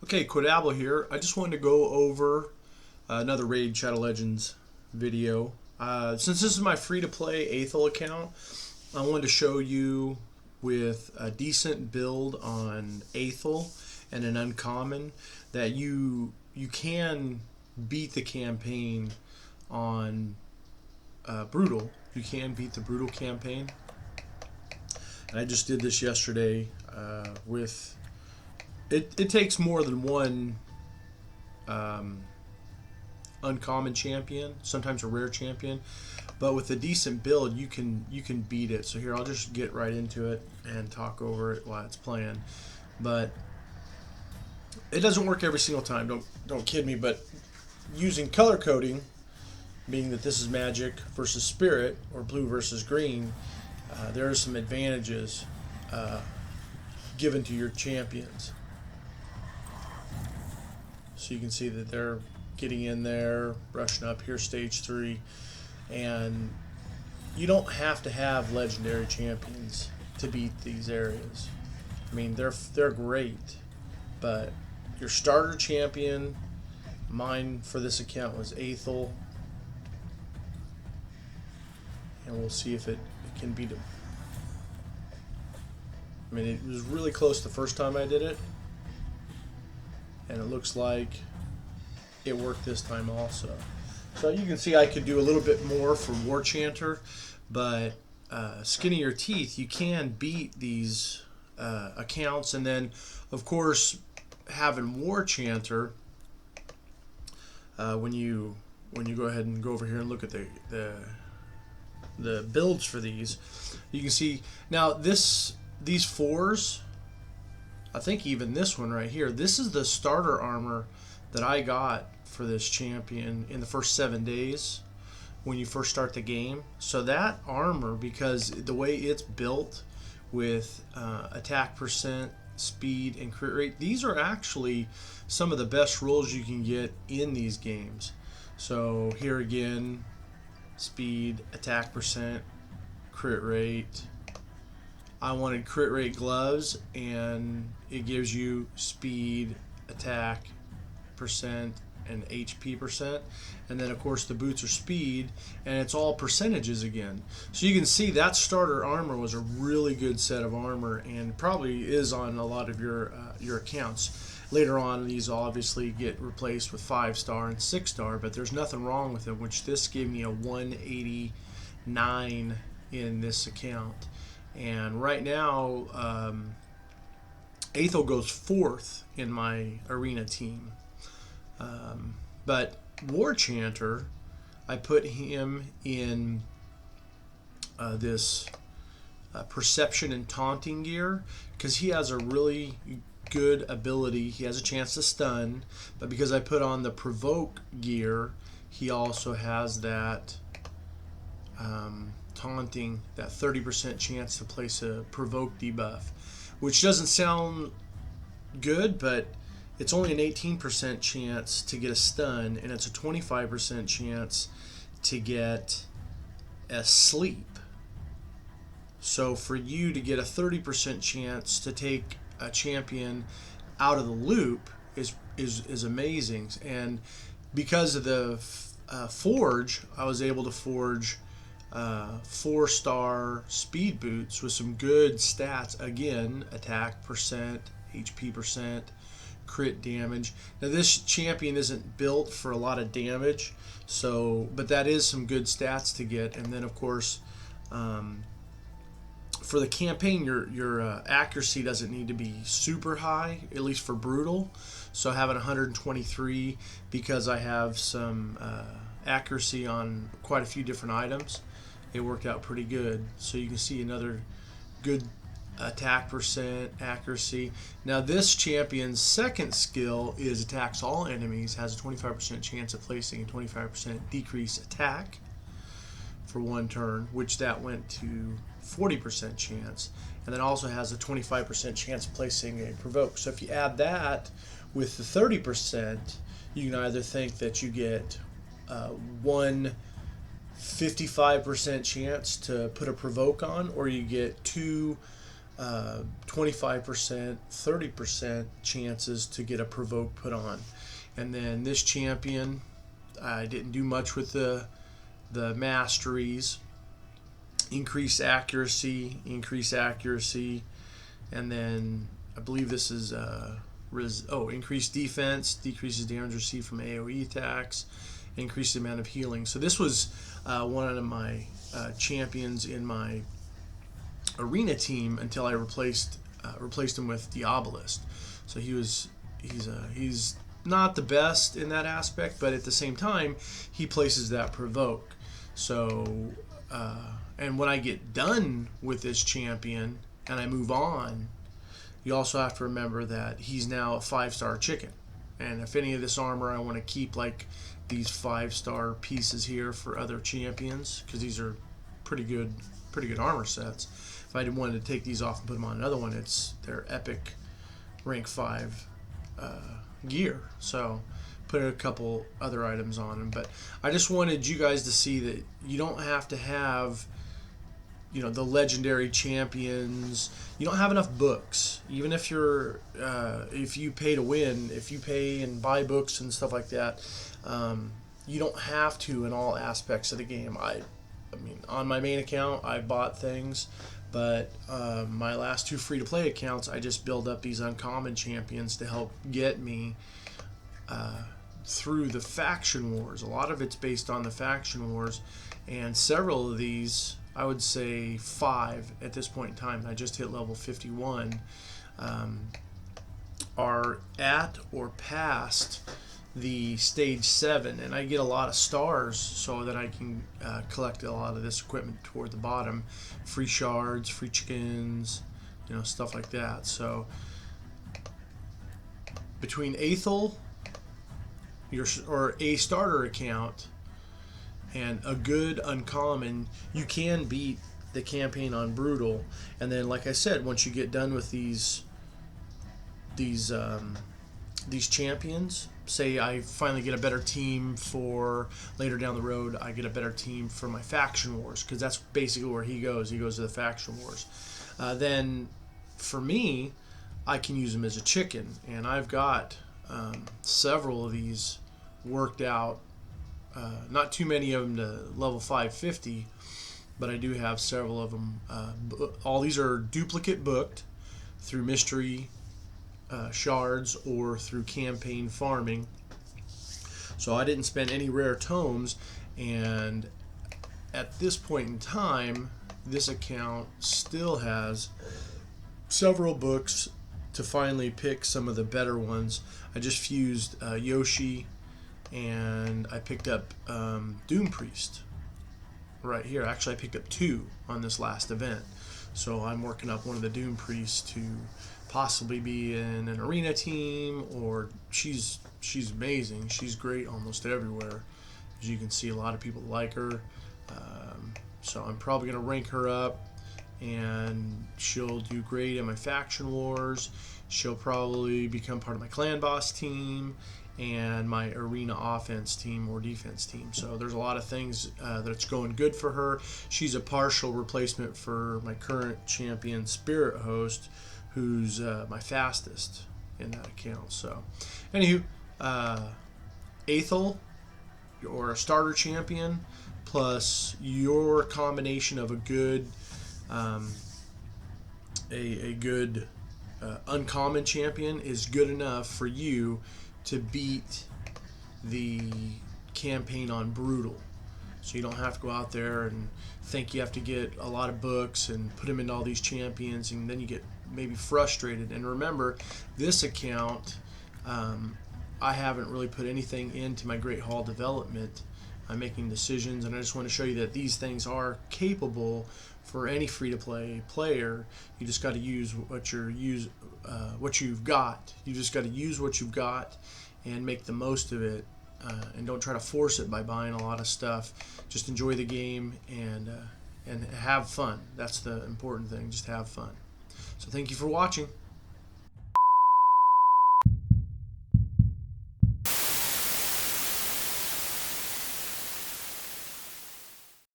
Okay, Quidabble here. I just wanted to go over another Raid Shadow Legends video. Since this is my free-to-play Athel account, I wanted to show you with a decent build on Athel and an uncommon that you can beat the campaign on Brutal. You can beat the Brutal campaign. And I just did this yesterday with... It takes more than one uncommon champion, sometimes a rare champion, but with a decent build you can beat it. So here, I'll just get right into it and talk over it while it's playing. But it doesn't work every single time, don't kid me, but using color coding, being that this is magic versus spirit or blue versus green, there are some advantages given to your champions. So you can see that they're getting in there, brushing up here, stage 3, and you don't have to have legendary champions to beat these areas. I mean, they're great, but your starter champion, mine for this account was Athel, and we'll see if it can beat him. I mean, it was really close the first time I did it, and it looks like it worked this time also. So you can see I could do a little bit more for Warchanter, but skin of your teeth, you can beat these accounts. And then, of course, having Warchanter, when you go ahead and go over here and look at the builds for these, you can see now these 4s. I think even this one right here, this is the starter armor that I got for this champion in the first 7 days when you first start the game. So that armor, because the way it's built with attack percent, speed, and crit rate, these are actually some of the best rolls you can get in these games. So here again, speed, attack percent, crit rate. I wanted crit rate gloves, and it gives you speed, attack percent, and HP percent. And then of course the boots are speed, and it's all percentages again. So you can see that starter armor was a really good set of armor, and probably is on a lot of your accounts. Later on, these obviously get replaced with 5-star and 6-star, but there's nothing wrong with them, which this gave me a 189 in this account. And right now, Athel goes 4th in my arena team. But Warchanter, I put him in this perception and taunting gear because he has a really good ability. He has a chance to stun, but because I put on the provoke gear, he also has that taunting, that 30% chance to place a provoke debuff, which doesn't sound good, but it's only an 18% chance to get a stun, and it's a 25% chance to get a sleep. So for you to get a 30% chance to take a champion out of the loop is amazing. And because of the forge, I was able to forge 4-star speed boots with some good stats. Again, attack percent, HP percent, crit damage. Now this champion isn't built for a lot of damage, but that is some good stats to get. And then of course, for the campaign, your accuracy doesn't need to be super high, at least for brutal. So having 123, because I have some accuracy on quite a few different items, it worked out pretty good. So you can see another good attack percent, accuracy. Now this champion's second skill is attacks all enemies, has a 25% chance of placing a 25% decrease attack for 1 turn, which that went to 40% chance, and then also has a 25% chance of placing a provoke. So if you add that with the 30%, you can either think that you get 55% chance to put a provoke on, or you get 2 25%, 30% chances to get a provoke put on. And then this champion, I didn't do much with the masteries. Increased accuracy, and then I believe this is increased defense, decreases damage received from AoE attacks, increased the amount of healing. So this was one of my champions in my arena team until I replaced him with Diabolist. So he's not the best in that aspect, but at the same time he places that provoke. So and when I get done with this champion and I move on, you also have to remember that he's now a 5-star chicken. And if any of this armor I want to keep, like these 5-star pieces here for other champions, because these are pretty good armor sets. If I wanted to take these off and put them on another one, they're epic rank 5 gear. So put a couple other items on them. But I just wanted you guys to see that you don't have to have, you know, the legendary champions. You don't have enough books. Even if you're if you pay to win, if you pay and buy books and stuff like that, you don't have to in all aspects of the game. I mean, on my main account I bought things, but my last 2 free-to-play accounts I just build up these uncommon champions to help get me through the faction wars. A lot of it's based on the faction wars, and several of these, I would say 5 at this point in time, I just hit level 51, are at or past the stage 7, and I get a lot of stars so that I can collect a lot of this equipment toward the bottom. Free shards, free chickens, you know, stuff like that. So between Athel, or a starter account, and a good uncommon, you can beat the campaign on brutal. And then, like I said, once you get done with these champions, say I finally get a better team for later down the road, I get a better team for my faction wars, because that's basically where he goes to the faction wars. Then for me, I can use him as a chicken, and I've got several of these worked out. Not too many of them to level 550, but I do have several of them. All these are duplicate booked through mystery shards or through campaign farming. So I didn't spend any rare tomes, and at this point in time, this account still has several books to finally pick some of the better ones. I just fused Yoshi, and I picked up Doom Priest right here. Actually, I picked up 2 on this last event, so I'm working up one of the Doom Priests to possibly be in an arena team, or she's amazing. She's great almost everywhere. As you can see, a lot of people like her, so I'm probably going to rank her up, and she'll do great in my faction wars. She'll probably become part of my clan boss team and my arena offense team or defense team. So there's a lot of things that's going good for her. She's a partial replacement for my current champion, Spirit Host, who's my fastest in that account. So anywho, Athel, or a starter champion, plus your combination of a good uncommon champion is good enough for you to beat the campaign on brutal. So you don't have to go out there and think you have to get a lot of books and put them into all these champions, and then you get maybe frustrated. And remember, this account, I haven't really put anything into my Great Hall development. I'm making decisions, and I just want to show you that these things are capable for any free-to-play player. You just got to use what you've got. You just got to use what you've got and make the most of it, and don't try to force it by buying a lot of stuff. Just enjoy the game and have fun. That's the important thing. Just have fun. So thank you for watching.